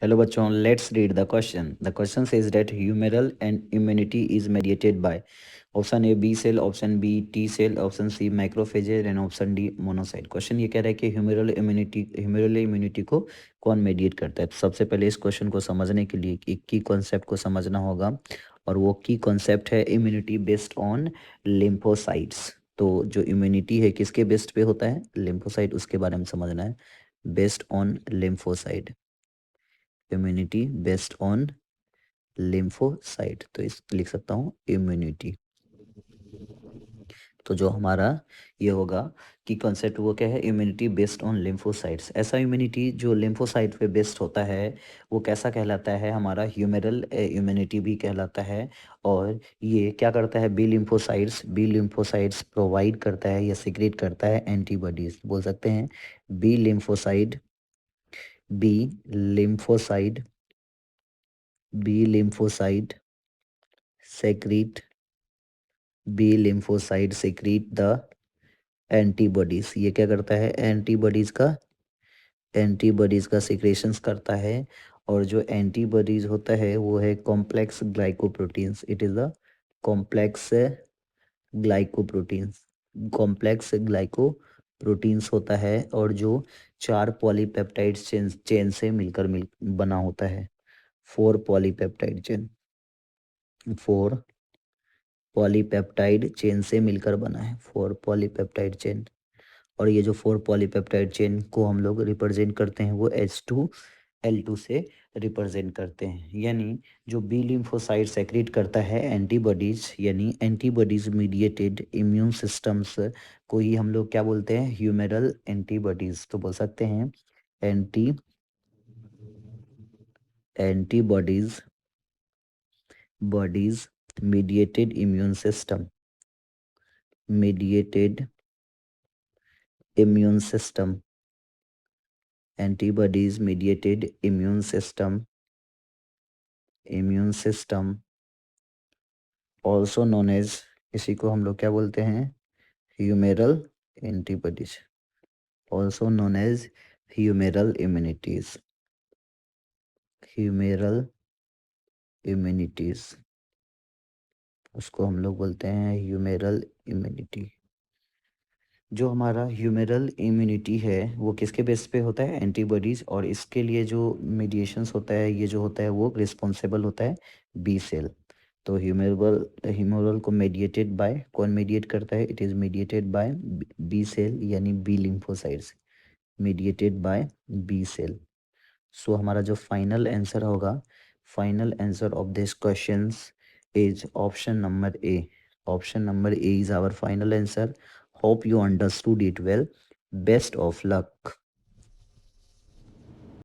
Hello bachon, let's read the question. The question says that humoral and immunity is mediated by option A B cell, option B T cell, option C macrophage and option D monocyte. Question ये कह रहा है कि humoral immunity को कौन mediate करता है। तो सबसे पहले इस क्वेश्चन को समझने के लिए एक की कॉन्सेप्ट को समझना होगा और वो की कॉन्सेप्ट है इम्यूनिटी बेस्ड ऑन लिम्फोसाइट्स। तो जो इम्यूनिटी है किसके बेस्ड पे होता है, लिम्फोसाइट, उसके बारे में समझना है। Based on lymphocyte, immunity based on lymphocyte, तो इस लिख सकता हूँ इम्यूनिटी। तो जो हमारा ये होगा कि कॉन्सेप्ट वो क्या है, इम्यूनिटी बेस्ड ऑन लिम्फोसाइट्स। ऐसा इम्यूनिटी जो लिम्फोसाइट पे बेस्ड होता है वो कैसा कहलाता है, हमारा ह्यूमरल इम्यूनिटी भी कहलाता है। और ये क्या करता है, बी लिम्फोसाइट्स प्रोवाइड करता है या सिक्रेट करता है एंटीबॉडीज। बोल सकते हैं B lymphocyte B lymphocyte secrete B lymphocyte secrete the antibodies. ये क्या करता है, एंटीबॉडीज का सिक्रेशंस करता है। और जो एंटीबॉडीज होता है वो है complex glycoproteins. It is the complex glycoproteins complex glycoproteins होता है। और जो 4 पॉलीपेप्टाइड चेन से मिलकर बना होता है। 4 पॉलीपेप्टाइड चेन 4 पॉलीपेप्टाइड चेन से मिलकर बना है, 4 पॉलीपेप्टाइड चेन। और ये जो 4 पॉलीपेप्टाइड चेन को हम लोग रिप्रेजेंट करते हैं वो H2L2 से रिप्रेजेंट करते हैं। यानी जो बी लिम्फोसाइट सेक्रेट करता है एंटीबॉडीज, यानी एंटीबॉडीज मीडिएटेड इम्यून सिस्टम्स को ही हम लोग क्या बोलते हैं, ह्यूमरल एंटीबॉडीज। तो बोल सकते हैं antibodies mediated immune system antibodies mediated immune system also known as, इसी को हम लोग क्या बोलते हैं, humoral antibodies, also known as humoral immunities, उसको हम लोग बोलते हैं ह्यूमेरल इम्यूनिटी। जो हमारा ह्यूमेरल इम्यूनिटी है वो किसके बेस पे होता है, एंटीबॉडीज। और इसके लिए जो मीडिएशंस होता है, ये जो होता है वो रिस्पॉन्सिबल होता है बी सेल। तो ह्यूमरल को मेडिएटेड बाय, कौन मेडिएट करता है, it is mediated by B cell यानी B lymphocytes, mediated by B cell. So हमारा जो फाइनल आंसर होगा, final answer of this questions is option number A. Option number A is our final answer. Hope you understood it well. Best of luck.